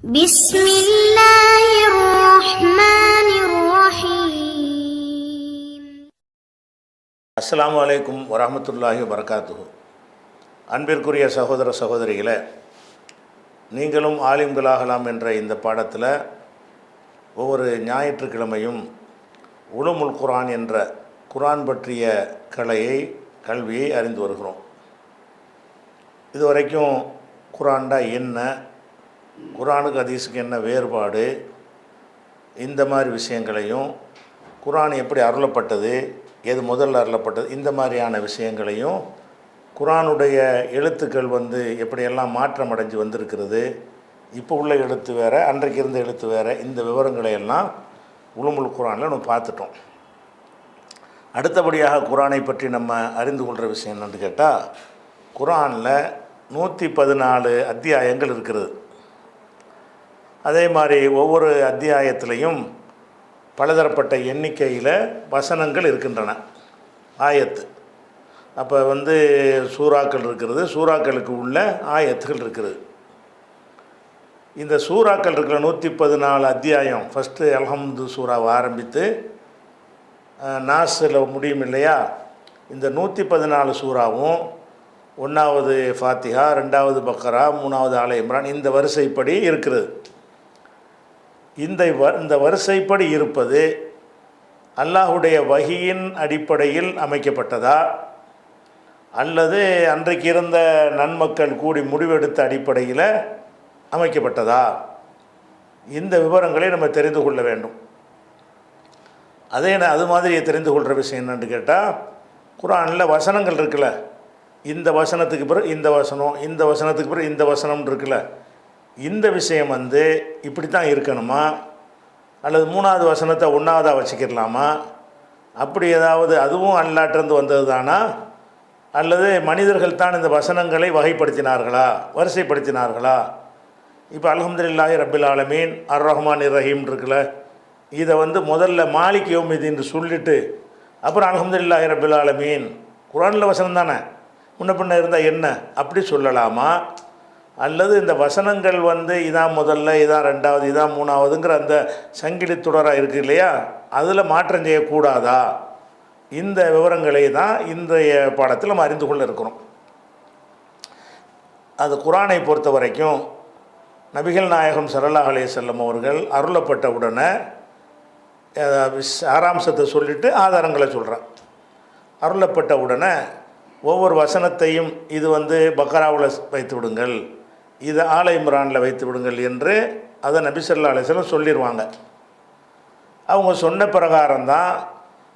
بسم الله الرحمن الرحيم. அஸ்ஸலாமு அலைக்கும் வரஹ்மத்துல்லாஹி வபரகாத்துஹு. அன்பிற்குரிய சகோதர சகோதரிகளே, நீங்களும் ஆலிம்களாகலாம் என்ற இந்த பாடத்தில் ஒவ்வொரு ஞாயிற்றுக்கிழமையும் உலுமுல் குர்ஆன் என்ற குர்ஆன் பற்றிய கல்வியை அறிந்து வருகிறோம். இதுவரைக்கும் குர்ஆன்டா என்ன, குர்ஆனுக்கு ஹதீஸுக்கு என்ன வேறுபாடு, இந்த மாதிரி விஷயங்களையும், குர்ஆன் எப்படி அருளப்பட்டது, எது முதல்ல அருளப்பட்டது, இந்த மாதிரியான விஷயங்களையும், குர்ஆனுடைய எழுத்துக்கள் எப்படியெல்லாம் மாற்றம் அடைஞ்சு வந்திருக்கிறது, இப்போ உள்ள எழுத்து வேறு, அன்றைக்கு இருந்த எழுத்து வேறு, இந்த விவரங்களை எல்லாம் உலுமுல் குர்ஆனில் நம்ம பார்த்துட்டோம். அடுத்தபடியாக குர்ஆனை பற்றி நம்ம அறிந்து கொள்கிற விஷயம் என்னென்னு கேட்டால், குர்ஆனில் 114 அத்தியாயங்கள் இருக்கிறது. அதே மாதிரி ஒவ்வொரு அத்தியாயத்திலையும் பலதரப்பட்ட எண்ணிக்கையில் வசனங்கள் இருக்கின்றன, ஆயத்து. அப்போ சூறாக்கள் இருக்கிறது, சூறாக்களுக்கு உள்ள ஆயத்துகள் இருக்கிறது. இந்த சூறாக்கள் இருக்கிற 114 அத்தியாயம், ஃபஸ்ட்டு அல்ஹம்து சூறாவை ஆரம்பித்து நாஸில் முடியும் இல்லையா, இந்த 114 சூறாவும் 1வது ஃபாத்திஹா, 2வது பக்கரா, 3வது ஆல இம்ரான், இந்த வரிசைப்படி இருக்கிறது. இந்த வரிசைப்படி இருப்பது அல்லாஹுடைய வஹியின் அடிப்படையில் அமைக்கப்பட்டதா, அல்லது அன்றைக்கு இருந்த நன்மக்கள் கூடி முடிவெடுத்த அடிப்படையில் அமைக்கப்பட்டதா, இந்த விவரங்களை நம்ம தெரிந்து கொள்ள வேண்டும். அது மாதிரி தெரிந்து கொள்கிற விஷயம் என்னென்னு கேட்டால், குர்ஆனில் வசனங்கள் இருக்குல்ல, இந்த வசனத்துக்கு பிறகு இந்த வசனம், இந்த வசனத்துக்கு பிறகு இந்த வசனம் இருக்குல்ல, இந்த விஷயம் இப்படி தான் இருக்கணுமா, அல்லது 3வது வசனத்தை 1வதாக வச்சுக்கிடலாமா, அப்படி ஏதாவது அதுவும் அல்லாட்டிருந்து வந்தது தானா, அல்லது மனிதர்கள் தான் இந்த வசனங்களை வகைப்படுத்தினார்களா, வரிசைப்படுத்தினார்களா? இப்போ அல்ஹம்துலில்லாஹி ரப்பில் ஆலமீன் அர் ரஹ்மான் ரஹீம் இருக்குல்ல, இதை முதல்ல மாலிக் யௌமிதீன் சொல்லிவிட்டு அப்புறம் அல்ஹம்துலில்லாஹி ரப்பில் ஆலமீன், குர்ஆனில் வசனம் தானே, முன்ன பின்ன இருந்தால் என்ன, அப்படி சொல்லலாமா? அல்லது இந்த வசனங்கள் இதான் முதல்ல, இதான் 2வது, இதான் 3வதுங்கிற அந்த சங்கிலி தொடராக இருக்குது இல்லையா, அதில் மாற்றம் செய்யக்கூடாதா? இந்த விவரங்களை தான் இன்றைய பாடத்தில் நம்ம அறிந்து கொள்ள இருக்கிறோம். அது குர்ஆனை பொறுத்த வரைக்கும் நபிகள் நாயகம் ஸல்லல்லாஹு அலைஹி வஸல்லம் அவர்கள் அருளப்பட்ட உடனே சாராம்சத்தை சொல்லிவிட்டு ஆதாரங்களை சொல்கிறான். அருளப்பட்ட உடனே ஒவ்வொரு வசனத்தையும் இது பக்கராவில் வைத்து விடுங்கள், இது ஆல இம்ரானில் வைத்து விடுங்கள் என்று அதை நபி ஸல்லல்லாஹு அலைஹி வஸல்லம் சொல்லிடுவாங்க. அவங்க சொன்ன பிரகாரம்தான்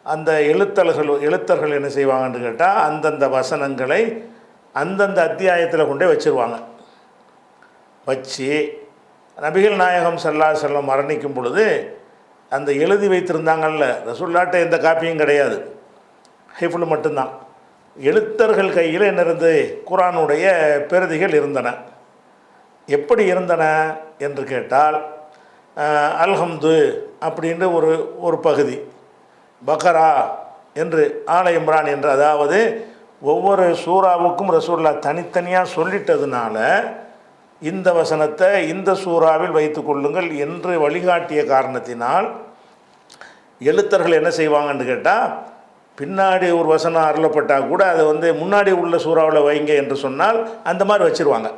அந்த எழுத்தர்கள் என்ன செய்வாங்கன்னு கேட்டால், அந்தந்த வசனங்களை அந்தந்த அத்தியாயத்தில் கொண்டே வச்சுருவாங்க. வச்சு நபிகள் நாயகம் ஸல்லல்லாஹு அலைஹி வஸல்லம் மரணிக்கும் பொழுது அந்த எழுதி வைத்திருந்தாங்கல்ல, ரசூலுல்லாஹ்ட்ட எந்த காப்பியும் கிடையாது, ஹிஃபுல் மட்டும்தான். எழுத்தர்கள் கையில் என்ன இருந்தது, குர்ஆனுடைய பிரதிகள் இருந்தன. எப்படி இருந்தன என்று கேட்டால், அல்ஹம்து அப்படின்ற ஒரு பகுதி, பக்கரா என்று, ஆல இம்ரான் என்று, அதாவது ஒவ்வொரு சூறாவுக்கும் ரசூலுல்லாஹ் தனித்தனியாக சொல்லிட்டதுனால இந்த வசனத்தை இந்த சூறாவில் வைத்து கொள்ளுங்கள் என்று வழிகாட்டிய காரணத்தினால் எழுத்தர்கள் என்ன செய்வாங்கன்னு கேட்டால், பின்னாடி ஒரு வசனம் அருளப்பட்டால் கூட அதை முன்னாடி உள்ள சூறாவில் வைங்க என்று சொன்னால் அந்த மாதிரி வச்சுருவாங்க.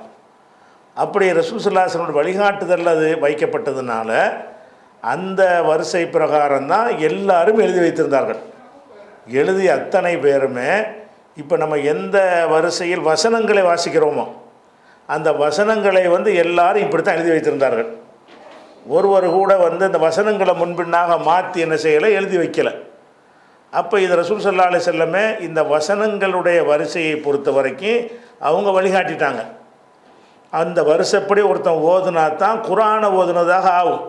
அப்படி ரசூல் ஸல்லல்லாஹு அலைஹி வஸல்லம் வழிகாட்டுதல் அது வைக்கப்பட்டதுனால அந்த வரிசை பிரகாரம்தான் எல்லாரும் எழுதி வைத்திருந்தார்கள். எழுதிய அத்தனை பேருமே இப்போ நம்ம எந்த வரிசையில் வசனங்களை வாசிக்கிறோமோ அந்த வசனங்களை எல்லாரும் இப்படி தான் எழுதி வைத்திருந்தார்கள். ஒருவர் கூட இந்த வசனங்களை முன்பின்னாக மாற்றி என்ன செய்யலை, எழுதி வைக்கலை. அப்போ இது ரசூல் ஸல்லல்லாஹு அலைஹி வஸல்லம் இந்த வசனங்களுடைய வரிசையை பொறுத்த வரைக்கும் அவங்க வழிகாட்டிட்டாங்க. அந்த வரிசைப்படி ஒருத்தன் ஓதுனா தான் குர்ஆனை ஓதுனதாக ஆகும்.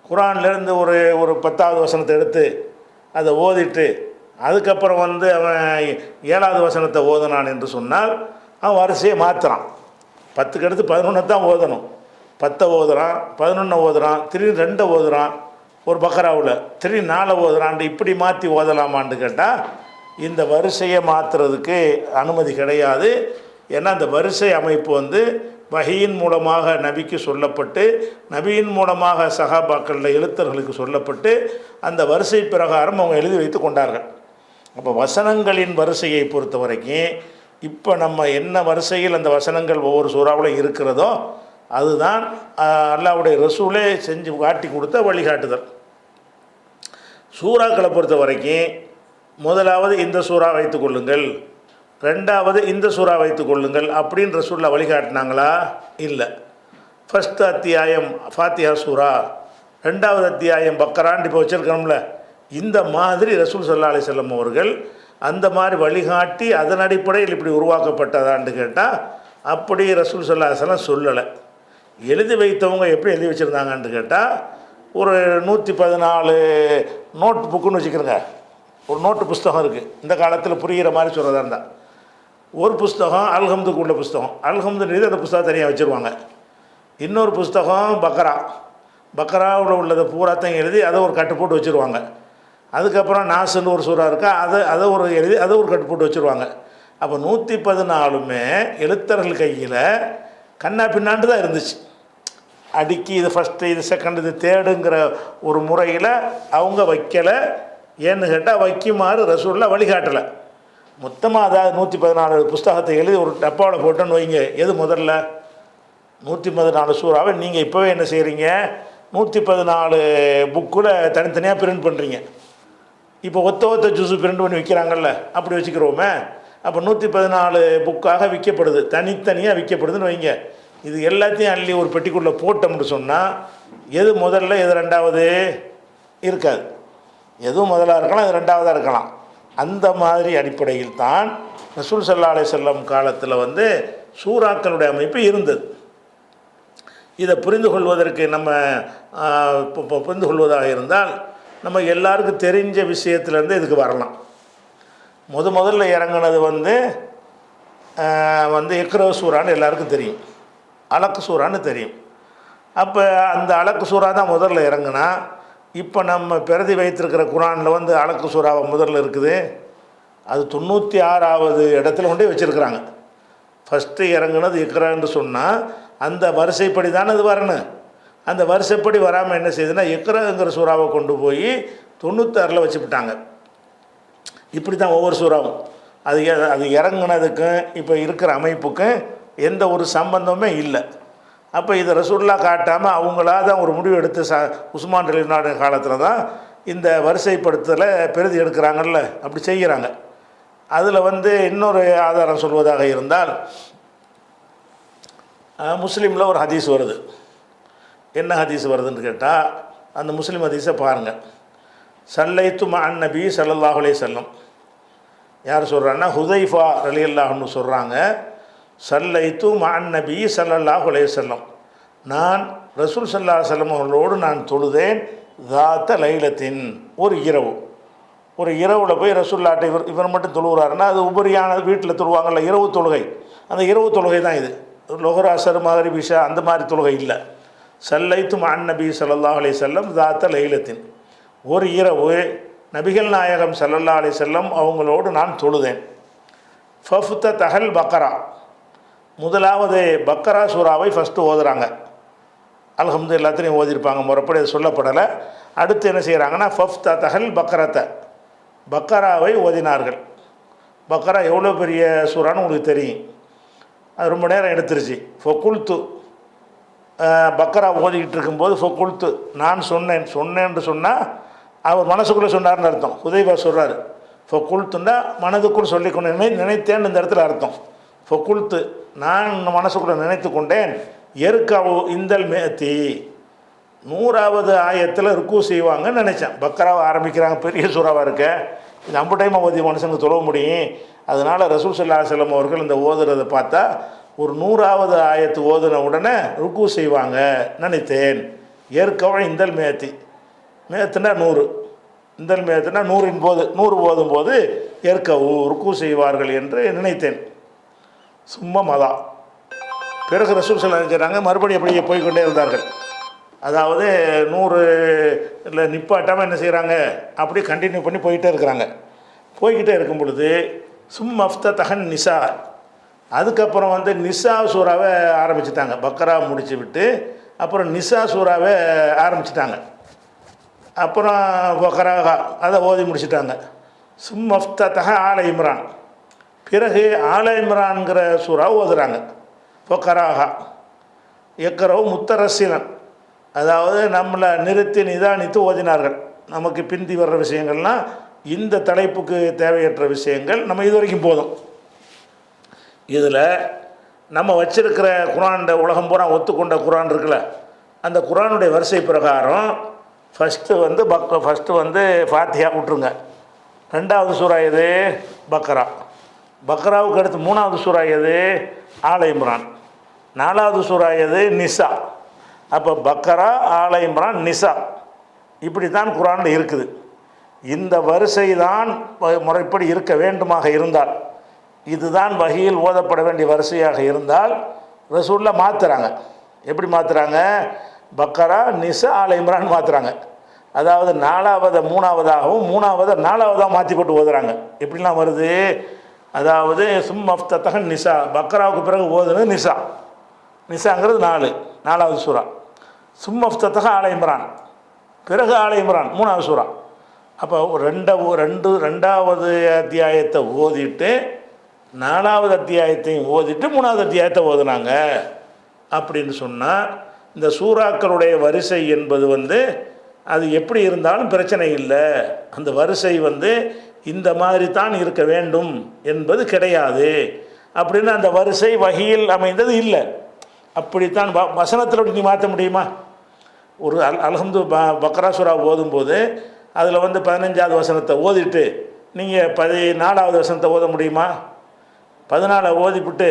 குர்ஆன்லேருந்து ஒரு 10வது வசனத்தை எடுத்து அதை ஓதிட்டு அதுக்கப்புறம் அவன் 7வது வசனத்தை ஓதுனான் என்று சொன்னால் அவன் வரிசையை மாற்றுறான். 10க்கு அடுத்து 11 தான் ஓதணும், 10 ஓதுறான், 11 ஓதுறான், திரும்பி 2 ஓதுறான், ஒரு பக்கராவில் திரும்பி 4 ஓதுறான், இப்படி மாற்றி ஓதலாமான்னு கேட்டால் இந்த வரிசையை மாற்றுறதுக்கு அனுமதி கிடையாது. ஏன்னா அந்த வரிசை அமைப்பு வஹியின் மூலமாக நபிக்கு சொல்லப்பட்டு, நபியின் மூலமாக சஹாபாக்களில் எழுத்தர்களுக்கு சொல்லப்பட்டு, அந்த வரிசை பிரகாரம் அவங்க எழுதி வைத்து கொண்டார்கள். அப்போ வசனங்களின் வரிசையை பொறுத்த வரைக்கும் இப்போ நம்ம என்ன வரிசையில் அந்த வசனங்கள் ஒவ்வொரு சூறாவில் இருக்கிறதோ அதுதான் அல்லாஹ்வுடைய ரசூலே செஞ்சு காட்டி கொடுத்த வழிகாட்டுதல். சூறாக்களை பொறுத்த வரைக்கும் முதலாவது இந்த சூறா வைத்து கொள்ளுங்கள், ரெண்டாவது இந்த சூறா வைத்து கொள்ளுங்கள் அப்படின்னு ரசூல்லா வழிகாட்டினாங்களா? இல்லை. ஃபஸ்ட் அத்தியாயம் ஃபாத்திஹா சூறா, ரெண்டாவது அத்தியாயம் பக்கரான்னு இப்போ வச்சுருக்கோம்ல, இந்த மாதிரி ரசூல் ஸல்லல்லாஹு அலைஹி வஸல்லம் அவர்கள் அந்த மாதிரி வழிகாட்டி அதன் அடிப்படையில் இப்படி உருவாக்கப்பட்டதான்னு கேட்டால் அப்படி ரசூல் ஸல்லல்லாஹு அலைஹி வஸல்லம் சொல்லலை. எழுதி வைத்தவங்க எப்படி எழுதி வச்சுருந்தாங்கன்னு கேட்டால், ஒரு 114 நோட் புக்குன்னு வச்சுக்கிறோங்க. ஒரு நோட்டு புஸ்தகம் இருக்குது, இந்த காலத்தில் புரிகிற மாதிரி சொல்கிறதா இருந்தால். ஒரு புஸ்தகம் அல்ஹம்துக்கு உள்ள புஸ்தகம், அல்ஹம்துன்றது அந்த புஸ்தகம் தனியாக வச்சுருவாங்க. இன்னொரு புஸ்தகம் பக்கராவில் உள்ளதை பூராத்தையும் எழுதி அதை ஒரு கட்டு போட்டு வச்சுருவாங்க. அதுக்கப்புறம் நாசுன்னு ஒரு சூறா இருக்கா, அதை ஒரு எழுதி அதை ஒரு கட்டு போட்டு வச்சுருவாங்க. அப்போ 114மே எழுத்தர்கள் கையில் கண்ணா பின்னாண்டு தான் இருந்துச்சு. அடுக்கி இது ஃபஸ்ட்டு, இது செகண்ட், இது தேர்டுங்கிற ஒரு முறையில் அவங்க வைக்கலை. ஏன்னு கேட்டால் வைக்குமாறு ரசூலுல்லாஹ் வழிகாட்டலை. மொத்தமாக அதாவது 114 புஸ்தகத்தை எழுதி ஒரு டப்பாவில் போட்டோன்னு வைங்க, எது முதல்ல? 114 சூறாவை நீங்கள் இப்போவே என்ன செய்கிறீங்க, 114 புக்கில் தனித்தனியாக பிரிண்ட் பண்ணுறீங்க. இப்போ ஒத்த ஜூஸு பிரிண்ட் பண்ணி விற்கிறாங்கல்ல, அப்படி வச்சுக்கிறோமே. அப்போ 114 புக்காக விற்கப்படுது, தனித்தனியாக விற்கப்படுதுன்னு வைங்க. இது எல்லாத்தையும் அள்ளி ஒரு பெட்டிக்குள்ளே போட்டோம்னு சொன்னால் எது முதல்ல எது ரெண்டாவது இருக்காது. எதுவும் முதலாக இருக்கலாம், இது ரெண்டாவதாக இருக்கலாம். அந்த மாதிரி அடிப்படையில் தான் ரசூல் ஸல்லல்லாஹு அலைஹி வஸல்லம் காலத்தில் சூறாக்களுடைய அமைப்பு இருந்தது. இதை புரிந்து கொள்வதற்கு நம்ம புரிந்து கொள்வதாக இருந்தால் நம்ம எல்லாருக்கும் தெரிஞ்ச விஷயத்துலேருந்து இதுக்கு வரலாம். முதல்ல இறங்கினது இக்ரா சூறான்னு எல்லாருக்கும் தெரியும், அலக்கு சூறான்னு தெரியும். அப்போ அந்த அலக்கு சூறா தான் முதல்ல இறங்குனா. இப்போ நம்ம பிரதி வைத்திருக்கிற குரானில் அலக்கு சூறாவை முதல்ல இருக்குது, அது 96வது இடத்துல கொண்டே வச்சுருக்குறாங்க. ஃபஸ்ட்டு இறங்குனது இக்ரான்னு சொன்னால் அந்த வரிசைப்படி தானே அது வரணும். அந்த வரிசைப்படி வராமல் என்ன செய்யுதுன்னா இக்ராங்கிற சூறாவை கொண்டு போய் 96ல் வச்சுவிட்டாங்க. இப்படி தான் ஒவ்வொரு சூறாவும் அது இறங்குனதுக்கும் இப்போ இருக்கிற அமைப்புக்கும் எந்த ஒரு சம்பந்தமே இல்லை. அப்போ இதை ரசூலுல்லாஹ் காட்டாமல் அவங்களா தான் ஒரு முடிவு எடுத்து உஸ்மான் ரலியல்லாஹு அன்ஹு காலத்தில் தான் இந்த வரிசைப்படுத்தலை பிரதி எடுக்கிறாங்கல்ல, அப்படி செய்கிறாங்க. அதில் இன்னொரு ஆதாரம் சொல்வதாக இருந்தால், முஸ்லீமில் ஒரு ஹதீஸ் வருது. என்ன ஹதீஸ் வருதுன்னு கேட்டால் அந்த முஸ்லீம் ஹதீஸை பாருங்கள். சல்லைத்து மஅன் நபி ஸல்லல்லாஹு அலைஹி வஸல்லம், யார் சொல்கிறாங்கன்னா ஹுதைஃபா ரலியல்லாஹு அன்ஹு சொல்கிறாங்க. சல்லைத்து மஅன் நபி ஸல்லல்லாஹு அலைஹி வஸல்லம், நான் ரசூல் ஸல்லல்லாஹு அலைஹி வஸல்லம் அவர்களோடு நான் தொழுதேன். தாத்த லைலத்தின், ஒரு இரவில் போய் ரசூலுல்லாஹ்ட்ட இவர் மட்டும் தொழுகிறாருன்னா அது உபரியான வீட்டில் தொழுவாங்கள்ல இரவு தொழுகை, அந்த இரவு தொழுகை தான் இது. லொஹர் அஸர் மக்ரிப் இஷா அந்த மாதிரி தொழுகை இல்லை. சல்லைத்து மஅன் நபி ஸல்லல்லாஹு அலைஹி வஸல்லம் தாத்த லைலத்தின், ஒரு இரவு நபிகள் நாயகம் ஸல்லல்லாஹு அலைஹி வஸல்லம் அவங்களோடு நான் தொழுதேன். ஃபஃப்தஹல் பக்ரா, முதலாவது பக்கரா சூறாவை ஃபஸ்ட்டு ஓதுறாங்க. அல்ஹம்து எல்லாத்தையும் ஓதிருப்பாங்க, முறைப்படி அது சொல்லப்படலை. அடுத்து என்ன செய்கிறாங்கன்னா ஃபஃப்தஹல் பக்ரத்தை, பக்கராவை ஓதினார்கள். பக்கரா எவ்வளோ பெரிய சூறான்னு உங்களுக்கு தெரியும், அது ரொம்ப நேரம் எடுத்துருச்சு. ஃபொக்குல்த்து, பக்கரா ஓதிக்கிட்டு இருக்கும்போது ஃபொக்குல்த்து, நான் சொன்னேன்னு சொன்னால் அவர் மனசுக்குள்ளே சொன்னார்னு அர்த்தம். ஹுதைஃபா சொல்கிறார், ஃபொக்குல்த்துன்னா மனதுக்குள் சொல்லிக்கொண்டு நினைத்தேன்னு இந்த இடத்துல அர்த்தம். ஃபொக்குல்த்து, நான் மனசுக்குள்ளே நினைத்து கொண்டேன். எருக்காவு இந்தல் மேத்தி, 100வது ஆயத்தில் ருக்கு செய்வாங்கன்னு நினச்சேன். பக்கராவை ஆரம்பிக்கிறாங்க, பெரிய சூறாவாக இருக்க, இது 50 டைம் ஓதி மனுஷனுக்கு தொழ முடியும். அதனால் ரசூல் ஸல்லல்லாஹு அலைஹி வஸல்லம் அவர்கள் இந்த ஓதுறதை பார்த்தா ஒரு 100வது ஆயத்து ஓதுன உடனே ருக்கு செய்வாங்க நினைத்தேன். ஏற்கவழ இந்தல் மேத்தி, மேத்துனா 100, இந்தல் மேத்துனா 100ன் போது 100 ஓதும்போது ஏற்கவு ருக்கு செய்வார்கள் என்று நினைத்தேன். சும்மா மதா, பிறகு ரசூல் ஸல்லல்லாஹு அலைஹி வஸல்லம் செய்கிறாங்க, மறுபடியும் அப்படியே போய்கொண்டே இருந்தார்கள். அதாவது 100 இல்லை நிப்பாட்டாமல் என்ன செய்கிறாங்க, அப்படியே கண்டினியூ பண்ணி போய்கிட்டே இருக்கிறாங்க. போய்கிட்டே இருக்கும் பொழுது சும்மஃப்தஹன் நிசா, அதுக்கப்புறம் வந்து நிசா சூறாவை ஆரம்பிச்சிட்டாங்க. பக்கரா முடிச்சு விட்டு அப்புறம் நிசா சூறாவை ஆரம்பிச்சிட்டாங்க. அப்புறம் பக்கரா அதை ஓதி முடிச்சிட்டாங்க. சும்மஃப்தஹ ஆல இம்ரான், பிறகு ஆல இம்ரான்ங்கிற சூறா ஓதுறாங்க. பக்கராஹா எக்கரவு முத்தரசிலன், அதாவது நம்மளை நிறுத்தி நிதானித்து ஓதினார்கள். நமக்கு பிந்தி வர்ற விஷயங்கள்லாம் இந்த தலைப்புக்கு தேவையற்ற விஷயங்கள் நம்ம இது வரைக்கும் போதும். இதில் நம்ம வச்சிருக்கிற குரான், உலகம் பூரா ஒத்துக்கொண்ட குரான் இருக்குல்ல, அந்த குரானுடைய வரிசை பிரகாரம் ஃபஸ்ட்டு வந்து ஃபாத்திஹா விட்டுருங்க. ரெண்டாவது சூறா எது? பக்ரா. பக்ராவுக்கு அடுத்து மூணாவது சூறா எது? ஆல இம்ரான். நாலாவது சூறா எது? நிசா. அப்போ பக்ரா, ஆல இம்ரான், நிசா, இப்படி தான் குரானில் இருக்குது. இந்த வரிசை தான் முறைப்படி இருக்க வேண்டுமாக இருந்தால், இதுதான் வஹீல் ஓதப்பட வேண்டிய வரிசையாக இருந்தால் ரசூல்லா மாற்றுறாங்க. எப்படி மாற்றுறாங்க? பக்கரா, நிசா, ஆல இம்ரான் மாற்றுறாங்க. அதாவது நாலாவதை மூணாவதாகவும் மூணாவதை நாலாவதாக மாற்றி போட்டு ஓதுறாங்க. எப்படிலாம் வருது? அதாவது சும்மஃப்தஹ நிசா, பக்கராவுக்கு பிறகு ஓதுனது நிசா. நிசாங்கிறது நாலாவது சூறா. சும்மஃப்தஹ ஆல இம்ரான், பிறகு ஆல இம்ரான் மூணாவது சூறா. அப்போ ரெண்டாவது அத்தியாயத்தை ஓதிட்டு நாலாவது அத்தியாயத்தையும் ஓதிட்டு மூணாவது அத்தியாயத்தை ஓதுனாங்க. அப்படின்னு சொன்னால் இந்த சூறாக்களுடைய வரிசை என்பது வந்து அது எப்படி இருந்தாலும் பிரச்சனை இல்லை. அந்த வரிசை வந்து இந்த மாதிரி தான் இருக்க வேண்டும் என்பது கிடையாது. அப்படின்னு அந்த வரிசை வஹீல் அமைந்தது இல்லை. அப்படித்தான் வசனத்தில் நீ மாற்ற முடியுமா? ஒரு அல்ஹம்து பக்ரா சூரா ஓதும்போது அதில் வந்து 15வது வசனத்தை ஓதிட்டு நீங்கள் 14வது வசனத்தை ஓத முடியுமா? 14 ஓதிவிட்டு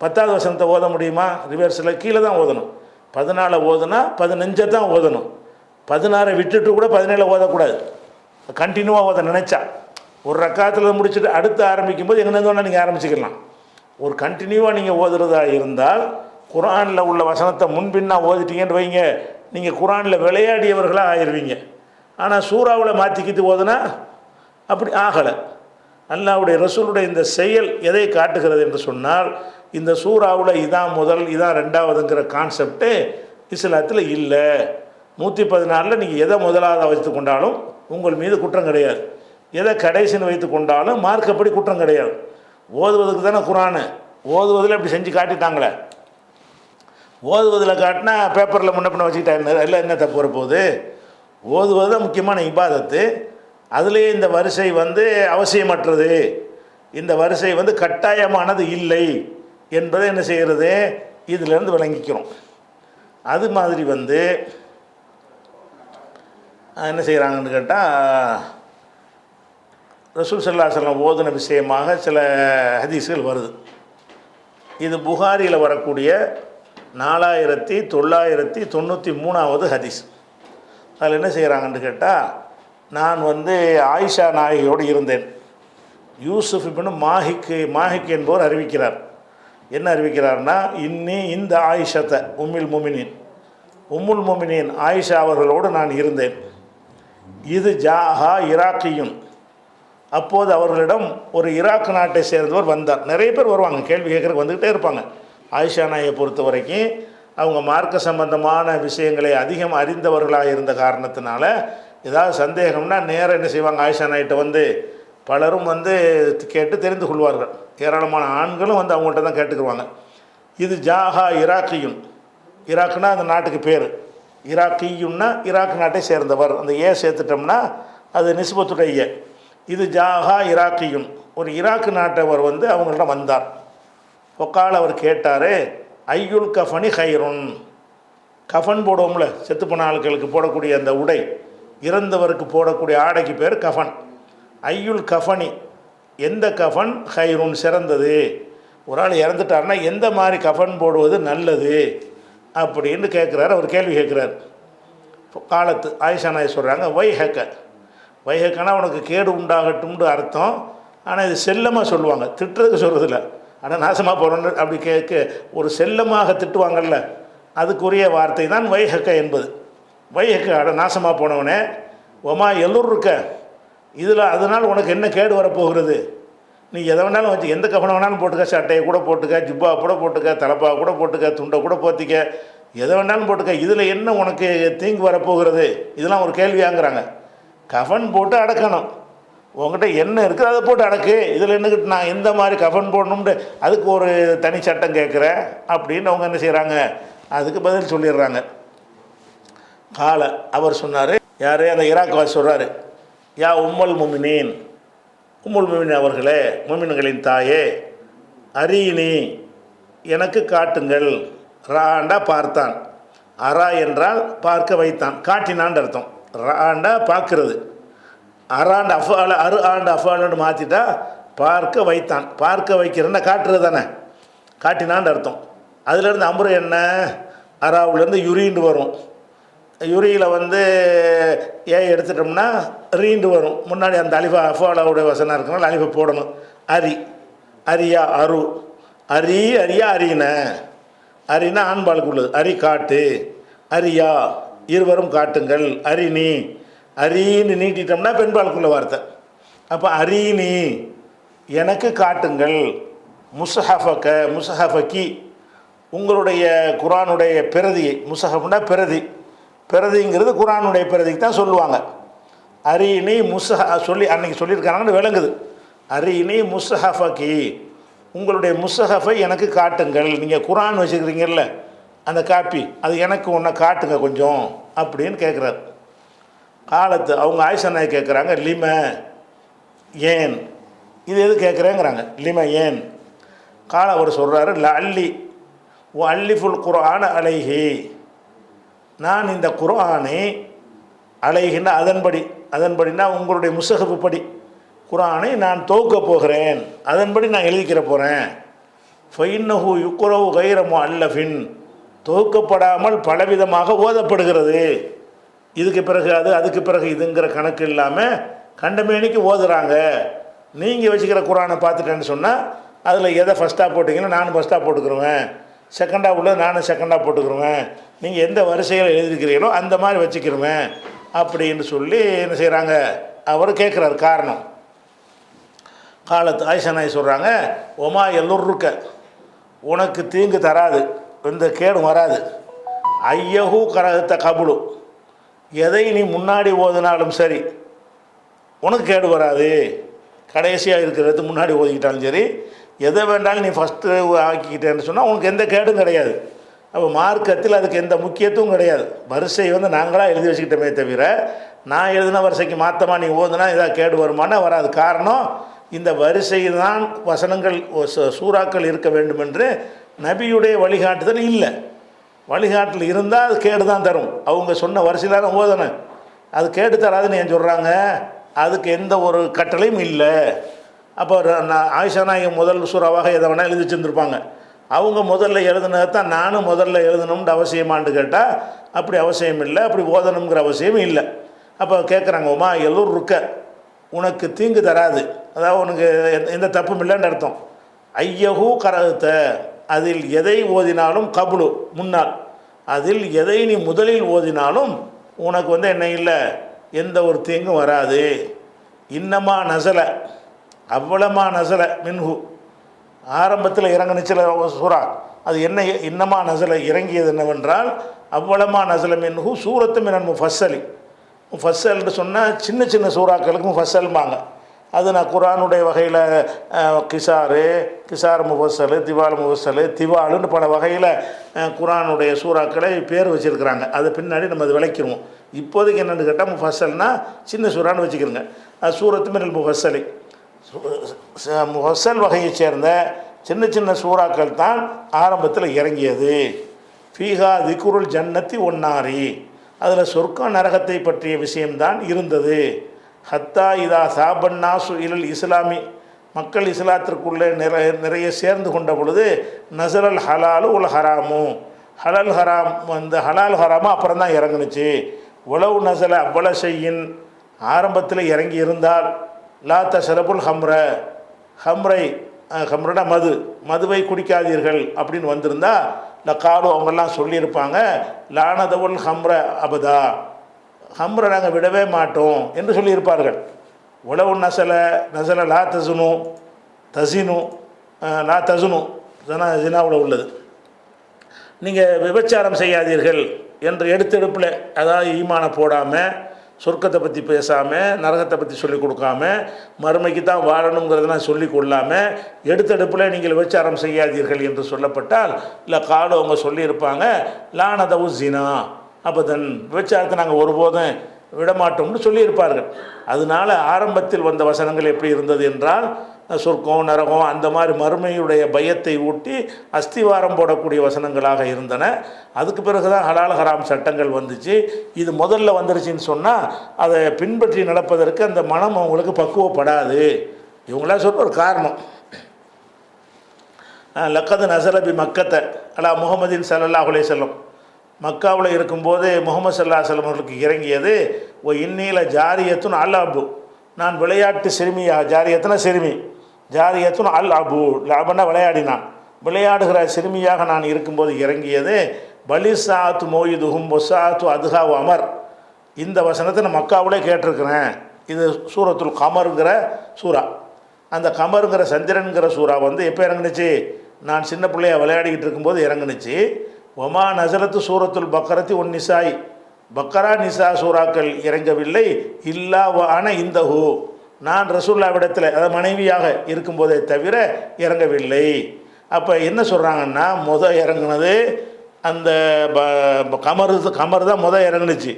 10வது வசனத்தை ஓத முடியுமா? ரிவர்ஸில் கீழே தான் ஓதணும். 14 ஓதுனா 15 தான் ஓதணும். 16 விட்டுட்டு கூட 17 ஓதக்கூடாது. கண்டினியூவாக ஓத நினச்சா ஒரு ரக்காத்தில் முடிச்சுட்டு அடுத்து ஆரம்பிக்கும் போது எங்கேருந்து வேணால் நீங்கள் ஆரம்பிச்சுக்கலாம். ஒரு கண்டினியூவாக நீங்கள் ஓதுறதா இருந்தால் குரானில் உள்ள வசனத்தை முன்பின்னா ஓதிட்டீங்கன்னு வைங்க, நீங்கள் குரானில் விளையாடியவர்களாக ஆயிடுவீங்க. ஆனால் சூறாவில் மாற்றிக்கிட்டு ஓதுனா அப்படி ஆகலை. அல்லாஹ்வுடைய ரசூலுடைய இந்த செயல் எதை காட்டுகிறது என்று சொன்னால், இந்த சூறாவில் இதான் முதல் இதான் ரெண்டாவதுங்கிற கான்செப்டு இஸ்லாத்தில் இல்லை. 114 நீங்கள் எதை முதலாவதாக வைத்து கொண்டாலும் உங்கள் மீது குற்றம் கிடையாது. எதை கடைசின்னு வைத்து கொண்டாலும் மார்க்கப்படி குற்றம் கிடையாது. ஓதுவதுக்கு தானே குரானு. ஓதுவதில் இப்படி செஞ்சு காட்டிட்டாங்களே. ஓதுவதில் காட்டினா பேப்பரில் முன்ன பின்ன வச்சுக்கிட்டா எல்லாம் என்ன தப்பு வரப்போகுது? ஓதுவது தான் முக்கியமான இபாதத்து. அதுலேயே இந்த வரிசை வந்து அவசியமற்றது, இந்த வரிசை வந்து கட்டாயமானது இல்லை என்பதை என்ன செய்கிறது? இதிலேருந்து விளங்கிக்கிறோம். அது மாதிரி வந்து என்ன செய்கிறாங்கன்னு கேட்டால், ரசூல் ஸல்லல்லாஹு அலைஹி வஸல்லம் ஓதுன விஷயமாக சில ஹதீஸ்கள் வருது. இது புகாரியில் வரக்கூடிய 4993வது ஹதீஸ். அதில் என்ன செய்கிறாங்கன்னு கேட்டால், நான் வந்து ஆயிஷா நாயகியோடு இருந்தேன். யூசுஃப் இப்னு மாஹிக் என்பவர் அறிவிக்கிறார். என்ன அறிவிக்கிறார்னா, இந்த ஆயிஷத்தை உம்முல் முமினின் ஆயிஷா அவர்களோடு நான் இருந்தேன். இது ஜாஹா இராக்கியும், அப்போது அவர்களிடம் ஒரு ஈராக் நாட்டை சேர்ந்தவர் வந்தார். நிறைய பேர் வருவாங்க, கேள்வி கேட்குறதுக்கு வந்துக்கிட்டே இருப்பாங்க. ஆயிஷா நாயை பொறுத்த வரைக்கும் அவங்க மார்க்க சம்பந்தமான விஷயங்களை அதிகம் அறிந்தவர்களாக இருந்த காரணத்தினால ஏதாவது சந்தேகம்னா நேரம் என்ன செய்வாங்க, ஆயிஷா நாயிட்ட வந்து பலரும் வந்து கேட்டு தெரிந்து கொள்வார்கள். ஏராளமான ஆண்களும் வந்து அவங்கள்ட்ட தான் கேட்டுக்குருவாங்க. இது ஜாஹா இராக்கியும், ஈராக்னா அந்த நாட்டுக்கு பேர். ஈராக்கியுன்னா ஈராக் நாட்டை சேர்ந்தவர். அந்த சேர்த்துட்டோம்னா அது நிஸ்பத்துடைய. இது ஜாஹா இராக்கியும், ஒரு ஈராக் நாட்டவர் வந்து அவங்கள்ட்ட வந்தார். ஒக்கால் அவர் கேட்டார், ஐயுல் கஃபனி ஹைருன், கஃபன் போடுவோம்ல, செத்து போன ஆட்களுக்கு போடக்கூடிய அந்த உடை, இறந்தவருக்கு போடக்கூடிய ஆடைக்கு பேர் கஃபன். ஐயுல் கஃபனி, எந்த கஃபன் ஹைருன் சிறந்தது, ஒரு ஆள் இறந்துட்டார்னா எந்த மாதிரி கஃபன் போடுவது நல்லது அப்படின்னு கேட்குறாரு. அவர் கேள்வி கேட்குறாரு. காலத்து ஆயிஷா நாய் சொல்கிறாங்க, வைஹக்கனா உனக்கு கேடு உண்டாகட்டும்னு அர்த்தம். ஆனால் இது செல்லமாக சொல்லுவாங்க, திட்டுறதுக்கு சொல்கிறதில்ல. ஆனால் நாசமாக போகிறோன்னு அப்படி ஒரு செல்லமாக திட்டுவாங்கள்ல, அதுக்குரிய வார்த்தை தான் வைஹக்க என்பது. வைஹக்க அட நாசமாக போனவனே, ஒமா எல்லோரும் இருக்க இதில், அதனால் உனக்கு என்ன கேடு வரப்போகிறது, நீ எதை வேணாலும் வச்சு எந்த கஃனை வேணாலும் போட்டுக்க, சட்டையை கூட போட்டுக்க, ஜிப்பா கூட போட்டுக்க, தலப்பா கூட போட்டுக்க, துண்டை கூட போத்திக்க, எதை வேணாலும் போட்டுக்க, இதில் என்ன உனக்கு தீங்கு வரப்போகிறது? இதெல்லாம் ஒரு கேள்வியாங்கிறாங்க. கஃன் போட்டு அடக்கணும், உங்கள்கிட்ட என்ன இருக்குது அதை போட்டு அடக்கு, இதில் என்னக்கிட்ட நான் எந்த மாதிரி கஃன் போடணும்னு அதுக்கு ஒரு தனி சட்டம் கேட்குறேன் அப்படின்னு அவங்க என்ன செய்கிறாங்க, அதுக்கு பதில் சொல்லிடுறாங்க. கால அவர் சொன்னார், யார் அந்த ஈராக்வாசி சொல்கிறாரு, யா உம்முல் முமினீன், உம்முல் முமின் அவர்களே, முமின்களின் தாயே, அரீனி எனக்கு காட்டுங்கள். ராண்டா பார்த்தான், அரா என்றால் பார்க்க வைத்தான், காட்டினான் அர்த்தம். ராண்டா பார்க்கிறது, அராண்டு அஃபால அரு ஆண்டு அஃபாலன்னு மாற்றிட்டா பார்க்க வைத்தான், பார்க்க வைக்கிறேன்னா காட்டுறது தானே, காட்டினான் அர்த்தம். அதுலேருந்து அம்புரை என்ன, அராவுலேருந்து யுரீண்டு வரும், யுரியில் வந்து ஏ எடுத்துட்டோம்னா ரீண்டு வரும், முன்னாடி அந்த அலிஃபா அஃபாலாவுடைய வசனம் இருக்கனால அலிஃபை போடணும். அரி, அரியா அரு, அரி அரியா அரின, அரினா ஆண்பாளுக்கு உள்ளது, அரி காட்டு, அரியா இருவரும் காட்டுங்கள், அரினி, அரீன்னு நீட்டிட்டோம்னா பெண்பாளுக்குள்ள வார்த்தை. அப்போ அரீனி எனக்கு காட்டுங்கள், முஸ்ஹஃபக முஸ்ஹஃபக்கி உங்களுடைய குரானுடைய பிரதியை, முஸ்ஹஃப்னா பிரதி, பிரதிங்கிறது குரானுடைய பிரதிக்கு தான் சொல்லுவாங்க. அரீனி சொல்லி அன்னைக்கு சொல்லியிருக்காங்கன்னு விளங்குது. அரீனி முஸ்ஹஃபக்கி உங்களுடைய முஸ்ஹஃபை எனக்கு காட்டுங்கள், நீங்கள் குரான் வச்சுக்கிறீங்கல்ல அந்த காப்பி, அது எனக்கு ஒன்றை காட்டுங்க கொஞ்சம் அப்படின்னு கேட்குறாரு. காலத்து அவங்க ஆயிஷா நாய் கேட்குறாங்க, லிம ஏன், இது எது கேட்குறேங்கிறாங்க, லிம ஏன். கால அவர் சொல்கிறாரு, லல்லி ஓ அல்லிஃபுல் குர்ஆன அலைஹி, நான் இந்த குர்ஆனை அலைஹின்னா அதன்படி, அதன்படினா உங்களுடைய முஸ்ஹஃப் படி குர்ஆனை நான் தொகுக்க போகிறேன், அதன்படி நான் எழுதிக்கிற போகிறேன். ஃபைன்னஹு யுக்ரவு கைர முஅல்லஃபின் தொகுக்கப்படாமல் பலவிதமாக ஓதப்படுகிறது. இதுக்கு பிறகு அது, அதுக்கு பிறகு இதுங்கிற கணக்கு இல்லாமல் கண்டமேனிக்கு ஓதுறாங்க. நீங்கள் வச்சுக்கிற குரானை பார்த்துட்டேன்னு சொன்னால் அதில் எதை ஃபஸ்ட்டாக போட்டிங்கன்னா நானும் ஃபஸ்ட்டாக போட்டுக்கிருவேன், செகண்டாக உள்ளது நானும் செகண்டாக போட்டுக்கிருவேன், நீங்கள் எந்த வரிசையில் எழுதிக்கிறீங்களோ அந்த மாதிரி வச்சுக்கிருவேன் அப்படின்னு சொல்லி என்ன செய்கிறாங்க, அவர் கேட்குறாரு காரணம். காலத்து ஆயிஷா நாய் சொல்கிறாங்க, ஒமா எல்லோருக்க உனக்கு தீங்கு தராது, எந்த கேடும் வராது. ஐயஹூ கரகத்த கபுலு எதை நீ முன்னாடி ஓதினாலும் சரி உனக்கு கேடு வராது. கடைசியாக இருக்கிறது முன்னாடி ஓதிக்கிட்டாலும் சரி, எதை வேண்டாலும் நீ ஃபஸ்ட்டு ஆக்கிக்கிட்டேன்னு சொன்னால் உனக்கு எந்த கேடும் கிடையாது. அப்போ மார்க்கத்தில் அதுக்கு எந்த முக்கியத்துவம் கிடையாது. வரிசை வந்து நாங்களாக எழுதி வச்சுக்கிட்டோமே தவிர நான் எழுதின வரிசைக்கு மாற்றமாக நீ ஓதுனா ஏதாவது கேடு வருமானா வராது. காரணம், இந்த வரிசையில் தான் வசனங்கள் சூறாக்கள் இருக்க வேண்டும் என்று நபியுடைய வழிகாட்டுதல் இல்லை. வழிகாட்டில் இருந்தால் அது கேடு தான் தரும். அவங்க சொன்ன வரிசையில் தான் ஓதணும், அது கேடு தராதுன்னு ஏன் சொல்கிறாங்க? அதுக்கு எந்த ஒரு கட்டளையும் இல்லை. அப்போ ஆயிஷா நாயகம் முதல் சூறாவாக எதை வேணால் எழுதி வச்சுருந்துருப்பாங்க. அவங்க முதல்ல எழுதுனதை தான் நானும் முதல்ல எழுதணும்னு அவசியமானு கேட்டால் அப்படி அவசியம் இல்லை, அப்படி ஓதணுங்கிற அவசியம் இல்லை. அப்போ கேட்குறாங்க, உமா எல்லோரும் இருக்க உனக்கு தீங்கு தராது, அதாவது உனக்கு எந்த தப்பும் இல்லைன்னு அர்த்தம். ஐயஹூ கரகத்த அதில் எதை ஓதினாலும் கபுலு முன்னால், அதில் எதை நீ முதலில் ஓதினாலும் உனக்கு வந்து என்ன இல்லை, எந்த ஒரு தீங்கும் வராது. இன்னமா நசல அவ்வளமா நசல மின்ஹு ஆரம்பத்தில் இறங்குனுச்சில சூறா, அது என்ன இன்னமா நசல இறங்கியது என்னவென்றால் அவ்வளமா நசல மின்ஹு சூரத்து மினன் முஃபஸ்ஸலி. முஃபஸ்ஸல்னு சொன்னால் சின்ன சின்ன சூறாக்களுக்கு முஃபஸ்ஸல்பாங்க. அது நான் குரானுடைய வகையில் கிசார் முஃபஸ்ஸல், திவால் முஃபஸ்ஸல், திவாலுன்னு பல வகையில் குரானுடைய சூறாக்களை பேர் வச்சுருக்கிறாங்க. அது பின்னாடி நம்ம அது விளக்கிடுவோம். இப்போதைக்கு என்னென்னு கேட்டால் முஃபஸ்ஸல்னா சின்ன சூறான்னு வச்சுக்கிறோங்க. அது சூரத்து மினல் முஃபஸ்ஸலி, முஃபஸ்ஸல் வகையைச் சேர்ந்த சின்ன சின்ன சூறாக்கள் தான் ஆரம்பத்தில் இறங்கியது. ஃபீஹா திக்ருல் ஜன்னத்தி ஒன்னாரி, அதில் சொர்க்க நரகத்தை பற்றிய விஷயம்தான் இருந்தது. ஹத்தா இதா சாபன்னாசு இலல் இஸ்லாமி, மக்கள் இஸ்லாத்திற்குள்ளே நிறைய சேர்ந்து கொண்ட பொழுது நசரல் ஹலாலு உல் ஹராமு, ஹலல் ஹராம் வந்து ஹலால் ஹராமும் அப்புறம் தான் இறங்குனுச்சு. உளவு நசல அவ்வள செய்யின் ஆரம்பத்தில் இறங்கி இருந்தால் லா தஷரபுல் ஹம்ர, ஹம்ரை ஹம்ரனா மது, மதுவை குடிக்காதீர்கள் அப்படின்னு வந்திருந்தா காலும் அவங்கெல்லாம் சொல்லியிருப்பாங்க, லானதவுல் ஹம்ர அபதா, ஹம்ரை நாங்கள் விடவே மாட்டோம் என்று சொல்லியிருப்பார்கள். உளவு நசல லா தசுனு, தசினு லா தசுனு ஜினாவில் உள்ளது. நீங்கள் விபச்சாரம் செய்யாதீர்கள் என்று எடுத்தெடுப்பில், அதாவது ஈமானை போடாமல், சொர்க்கத்தை பற்றி பேசாமல், நரகத்தை பற்றி சொல்லிக் கொடுக்காம, மறுமைக்கு தான் வாழணுங்கிறதெல்லாம் சொல்லி கொள்ளாமல் எடுத்தெடுப்பில் நீங்கள் விபச்சாரம் செய்யாதீர்கள் என்று சொல்லப்பட்டால், இல்லை காலம் அவங்க சொல்லியிருப்பாங்க லானதவு ஜினா அப்பதன், விபச்சாரத்தை நாங்கள் ஒருபோதும் விடமாட்டோம்னு சொல்லியிருப்பார்கள். அதனால் ஆரம்பத்தில் வந்த வசனங்கள் எப்படி இருந்தது என்றால், சொர்க்கம் நரகம் அந்த மாதிரி மறுமையுடைய பயத்தை ஊட்டி அஸ்திவாரம் போடக்கூடிய வசனங்களாக இருந்தன. அதுக்கு பிறகு தான் ஹலால் ஹராம் சட்டங்கள் வந்துச்சு. இது முதல்ல வந்துருச்சுன்னு சொன்னால் அதை பின்பற்றி நடப்பதற்கு அந்த மனம் அவங்களுக்கு பக்குவப்படாது. இவங்களாம் சொல்ல ஒரு காரணம். லக்கது நசலபி மக்கத்தை அலா முகமதின் ஸல்லல்லாஹு அலைஹி வஸல்லம், மக்காவில் இருக்கும்போது முகமது ஸல்லல்லாஹு அலைஹி வஸல்லம் அவர்களுக்கு இறங்கியது ஓ இன்னீல ஜாரியத்துன் அல் அபு, நான் விளையாட்டு சிறுமியா, ஜாரியத்துனா சிறுமி, ஜாரியத்துன் அல் அபு, லாபன்னா விளையாடினான், விளையாடுகிற சிறுமியாக நான் இருக்கும்போது இறங்கியது பலிசாத்து மோயிதுஹும் பொசாத்து அதுஹாவு அமர். இந்த வசனத்தை நான் மக்காவிலே கேட்டிருக்கிறேன். இது சூரத்துல் கமருங்கிற சூறா. அந்த கமருங்கிற சந்திரனுங்கிற சூறா வந்து எப்போ இறங்குனுச்சு? நான் சின்ன பிள்ளையாக விளையாடிக்கிட்டு இருக்கும்போது இறங்குனுச்சு. ஒமா நசரத்து சூரத்துல் பக்கரத்தி ஒன் நிசாய், பக்கரா நிசா சூறாக்கள் இறங்கவில்லை. இல்லா வான இந்த ஹூ, நான் ரசூலுல்லாஹ்விடத்தில் அதாவது மனைவியாக இருக்கும்போதே தவிர இறங்கவில்லை. அப்போ என்ன சொல்கிறாங்கன்னா, இறங்குனது அந்த கமர் தான் இறங்குனுச்சு.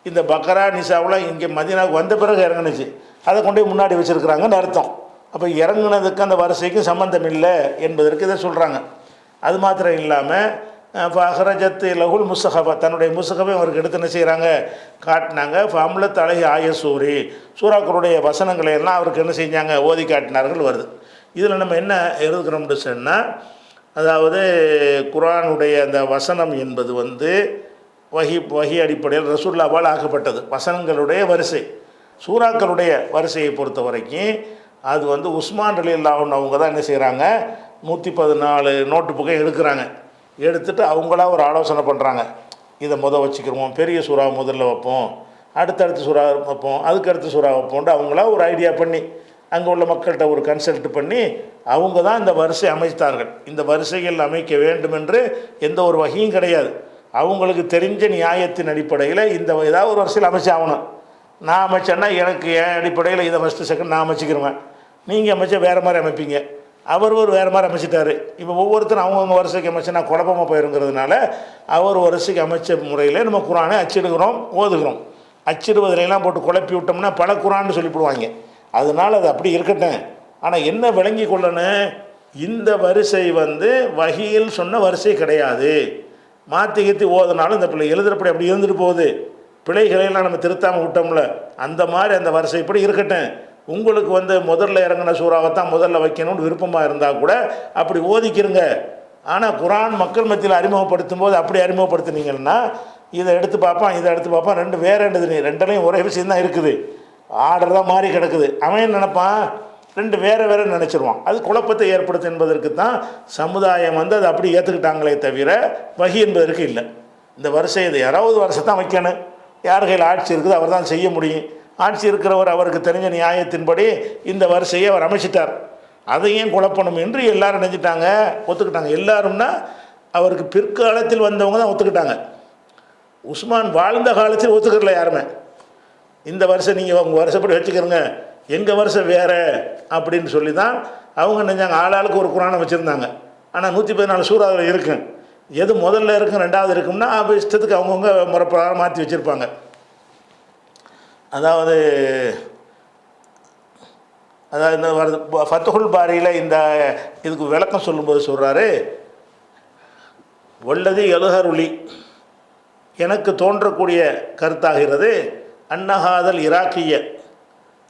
இந்த பக்கரா நிசாவில் இங்கே மதீனாவுக்கு வந்த பிறகு இறங்குனுச்சு. அதை கொண்டு போய் முன்னாடி வச்சுருக்குறாங்கன்னு அர்த்தம். அப்போ இறங்குனதுக்கு அந்த வரிசைக்கும் சம்பந்தம் இல்லை என்பதற்கு இதை சொல்கிறாங்க. அது மாத்திரம் இல்லாமல் ஃபஹரஜத்து லகுல் முஸ்ஹபா, தன்னுடைய முஸ்ஹபை அவருக்கு எடுத்து என்ன செய்கிறாங்க, காட்டினாங்க. ஃபம்லத் அலைஹி ஆயசூரி, சூறாக்களுடைய வசனங்களை எல்லாம் அவருக்கு என்ன செஞ்சாங்க, ஓதி காட்டினார்கள் வருது. இதில் நம்ம என்ன எழுதுகிறோம்னு சொன்னால், அதாவது குர்ஆனுடைய அந்த வசனம் என்பது வந்து வஹி அடிப்படையில் ரசூலுல்லாஹ்வால் ஆக்கப்பட்டது. வசனங்களுடைய வரிசை, சூறாக்களுடைய வரிசையை பொறுத்த வரைக்கும் அது வந்து உஸ்மான் ரலியல்லாஹு அன்ஹு அவங்க தான் என்ன செய்கிறாங்க, 114 நோட்டு புக்கை எடுக்கிறாங்க. எடுத்துகிட்டு அவங்களா ஒரு ஆலோசனை பண்ணுறாங்க. இதை வச்சுக்கிறோம், பெரிய சூறா முதல்ல வைப்போம், அடுத்தடுத்து சூறா வைப்போம், அதுக்கடுத்து சூறா வைப்போம்ட்டு அவங்களா ஒரு ஐடியா பண்ணி அங்கே உள்ள மக்கள்கிட்ட ஒரு கன்சல்ட் பண்ணி அவங்க தான் இந்த வரிசை அமைத்தார்கள். இந்த வரிசைகள் அமைக்க வேண்டும் என்று எந்த ஒரு வகையும் கிடையாது. அவங்களுக்கு தெரிஞ்ச நியாயத்தின் அடிப்படையில் இந்த ஏதாவது ஒரு வரிசையில் அமைச்சு ஆகணும். நான் அமைச்சேன்னா எனக்கு என் அடிப்படையில் இதை ஃபஸ்ட்டு செகண்ட் நான் அமைச்சிக்கிருவேன், நீங்கள் அமைச்சா வேறு மாதிரி அமைப்பீங்க, அவர் ஒரு வேறு மாதிரி அமைச்சிட்டாரு. இப்போ ஒவ்வொருத்தரும் அவங்கவுங்க வரிசைக்கு அமைச்சுன்னா குழப்பமாக போயிருங்கிறதுனால அவர் வரிசைக்கு அமைச்ச முறையில் நம்ம குர்ஆனை அச்சிடுகிறோம், ஓதுகிறோம். அச்சிடுவதிலெல்லாம் போட்டு குழப்பி விட்டோம்னா பல குர்ஆன்னு சொல்லிவிடுவாங்க. அதனால் அது அப்படி இருக்கட்டும். ஆனால் என்ன விளங்கி கொள்ளணும், இந்த வரிசை வந்து வஹியில் சொன்ன வரிசை கிடையாது. மாற்றி கீத்தி ஓதுனாலும் இந்த பிள்ளை எழுதுறப்படி அப்படி இருந்துட்டு போகுது, பிழைகளையெல்லாம் நம்ம திருத்தாமல் விட்டோம்ல, அந்த மாதிரி அந்த வரிசைப்படி இருக்கட்டும். உங்களுக்கு வந்து முதல்ல இறங்கின சூறாவை தான் முதல்ல வைக்கணும்னு விருப்பமாக இருந்தால் கூட அப்படி ஓதிக்கிறங்க. ஆனால் குர்ஆன் மக்கள் மத்தியில் அறிமுகப்படுத்தும் போது அப்படி அறிமுகப்படுத்துனீங்கன்னா இதை எடுத்து பார்ப்பான், இதை எடுத்து பார்ப்பான், ரெண்டு வேறு ரெண்டுலையும் ஒரே விஷயம் தான் இருக்குது, ஆர்டர் தான் மாறி கிடக்குது. அவன் நினைப்பான் ரெண்டு வேறு வேறு நினச்சிருவான். அது குழப்பத்தை ஏற்படுத்தும் என்பதற்கு தான் சமுதாயம் வந்து அதை அப்படி ஏற்றுக்கிட்டாங்களே தவிர வஹி என்பதற்கு இல்லை. இந்த வரிசை இது யாராவது வருஷம் தான் வைக்கணும், யார் கையில் ஆட்சி இருக்குது அவர் தான் செய்ய முடியும். ஆட்சி இருக்கிறவர் அவருக்கு தெரிஞ்ச நியாயத்தின்படி இந்த வரிசையை அவர் அமைச்சிட்டார், அதையும் குழப்பணும் என்று எல்லாரும் நினைச்சிட்டாங்க, ஒத்துக்கிட்டாங்க. எல்லாரும்னா அவருக்கு பிற்காலத்தில் வந்தவங்க தான் ஒத்துக்கிட்டாங்க. உஸ்மான் வாழ்ந்த காலத்தில் ஒத்துக்கிறல யாருமே. இந்த வருஷம் நீங்கள் உங்கள் வருஷப்படி வச்சுக்கிறங்க, எங்கள் வருஷம் வேறு அப்படின்னு சொல்லி தான் அவங்க நினைஞ்சாங்க. ஆளாளுக்கு ஒரு குர்ஆனை வச்சுருந்தாங்க. ஆனால் 114 சூறாவில் இருக்கும். எது முதல்ல இருக்கும் ரெண்டாவது இருக்கும்னா அப்போ இஷ்டத்துக்கு அவங்கவுங்க முறைப்படாமல் மாற்றி வச்சுருப்பாங்க. அதாவது இந்த ஃபத்ஹுல் பாரியில் இந்த இதுக்கு விளக்கம் சொல்லும்போது சொல்கிறாரு, வல்லதி எழுஹருளி, எனக்கு தோன்றக்கூடிய கருத்தாகிறது, அன்னஹாதல் ஈராக்கிய,